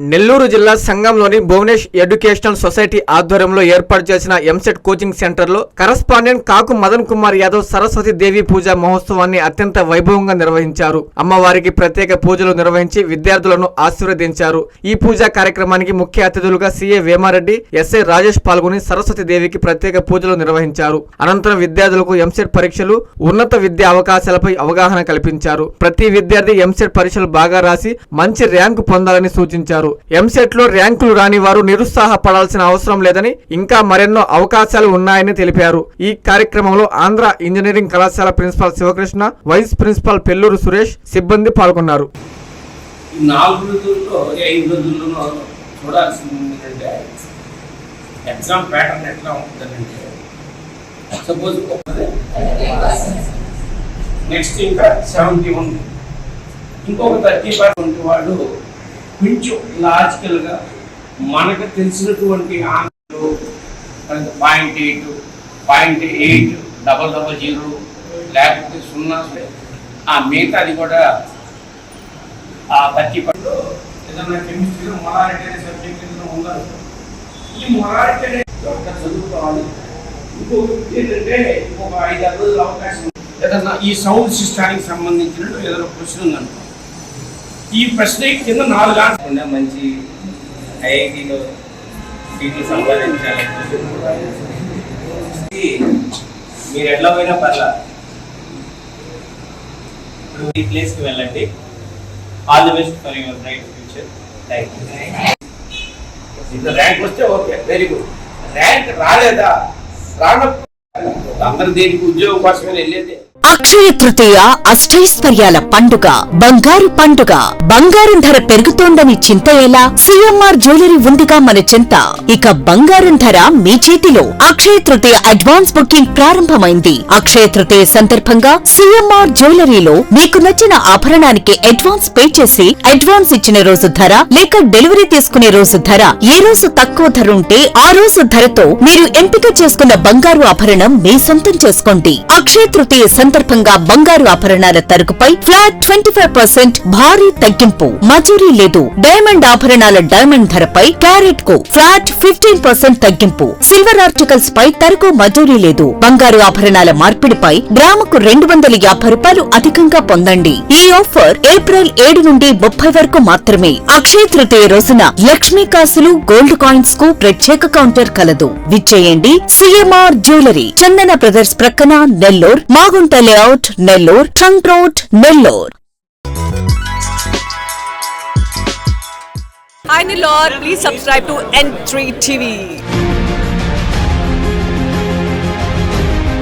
నెల్లూరు జిల్లా సంగంలోని Bhuvanesh educational society ఆధ్వర్యంలో ఏర్పాటు చేసిన ఎంసెట్ కోచింగ్ సెంటర్లో కరస్పాండెంట్ కాకు మదన్ కుమార్ యాదవ్ సరస్వతి దేవి పూజ మహోత్సవాన్ని అత్యంత వైభవంగా నిర్వహించారు. అమ్మవారికి ప్రత్యేక పూజలు నిర్వహించి విద్యార్థులను ఆశీర్వదించారు. ఈ పూజా కార్యక్రమానికి ముఖ్య అతిథులుగా సిఏ వేమారెడ్డి, ఎస్ఐ రాజేష్ పాల్గొని సరస్వతి దేవికి ప్రత్యేక పూజలు నిర్వహించారు. అనంతరం విద్యార్థులకు ఎంసెట్ పరీక్షలు, ఉన్నత విద్యా అవకాశాలపై అవగాహన కల్పించారు. ప్రతి విద్యార్థి ఎంసెట్ పరీక్షలు బాగా రాసి మంచి ర్యాంకు పొందాలని సూచించారు. ఎంసెట్ లో ర్యాంకులు రాని వారు నిరుత్సాహపడాల్సిన అవసరం లేదని, ఇంకా మరెన్నో అవకాశాలు ఉన్నాయని తెలిపారు. ఈ కార్యక్రమంలో ఆంధ్ర ఇంజనీరింగ్ కళాశాల principal Sivakrishna, vice principal Pelluru Suresh సిబ్బంది పాల్గొన్నారు. ఎగ్జామ్ ప్యాటర్న్ ఎట్లా ఉంటుందంటే, సపోజ్ నెక్స్ట్ ఇంకా 71, ఇంకొక 30% వాడు కొంచెం లాజికల్గా మనకు తెలిసినటువంటి ఆన్సర్లు 0.8, 0.8, 000 లేకపోతే 0, ఆ మిగతాది కూడా ఆ 30% ఏదన్నా కెమిస్ట్రీలో మొరాలిటీ అనే సబ్జెక్ట్ ఏదైనా ఉండాలి. ఈ మొరాలిటీ అనేది చదువుకోవాలి. ఇంకొకటి ఏంటంటే ఇంకొక 5-6 రోజుల అవకాశం ఏదన్నా ఈ సౌండ్ సిస్టానికి సంబంధించినట్టు ఏదైనా క్వశ్చన్ ఉందనుకో, ఈ ప్రశ్న కింద 4 గంటలు మంచి ఐఐటీలో సీట్లు సంపాదించాలి. మీరు ఎట్లా పోయినా పర్లా, ఇప్పుడు ఈ ప్లేస్కి వెళ్ళండి. All the best for your bright future. Thank you. ఇంత ర్యాంక్ వస్తే ఓకే, వెరీ గుడ్. ర్యాంక్ రాలేదా, రానప్పుడు అందరు దేనికి ఉద్యోగం కోసమే వెళ్ళేది. అక్షయ తృతీయ అష్టైశ్వర్యాల పండుగ, బంగారు పండుగ. బంగారం ధర పెరుగుతోందని చింత ఎలా? సిఎంఆర్ జ్యువెలరీ ఉందిగా మన చింత. ఇక బంగారం ధర మీ చేతిలో. అక్షయ తృతీయ అడ్వాన్స్ బుకింగ్ ప్రారంభమైంది. అక్షయ తృతీయ సందర్భంగా సిఎంఆర్ జ్యువెలరీలో మీకు నచ్చిన ఆభరణానికి అడ్వాన్స్ పే చేసి, అడ్వాన్స్ ఇచ్చిన రోజు ధర లేక డెలివరీ తీసుకునే రోజు ధర, ఏ రోజు తక్కువ ధర ఉంటే ఆ రోజు ధరతో మీరు ఎంపిక చేసుకున్న బంగారు ఆభరణం మీ సొంతం చేసుకోండి. అక్షయ తృతీయ సందర్భంగా బంగారు ఆభరణాల తరుగుపై ఫ్లాట్ 25% భారీ తగ్గింపు. మజూరీ లేదు. డైమండ్ ఆభరణాల డైమండ్ ధరపై క్యారెట్ కు ఫ్లాట్ 15% తగ్గింపు. సిల్వర్ ఆర్టికల్స్ పై తరుగు మజూరీ లేదు. బంగారు ఆభరణాల మార్పిడిపై గ్రాముకు 250 రూపాయలు అధికంగా పొందండి. ఈ ఆఫర్ ఏప్రిల్ 7 నుండి 30 వరకు మాత్రమే. అక్షయ తృతీయ రోజున లక్ష్మీ కాసులు, గోల్డ్ కాయిన్స్ కు ప్రత్యేక కౌంటర్ కలదు. విచ్చేయండి. సిఎంఆర్ జ్యువెలరీ, చందన బ్రదర్స్ ప్రక్కన, Nellore, Magunta layout, Nellore, trunk road, Nellore. Hi Nellore, please subscribe to N3 TV.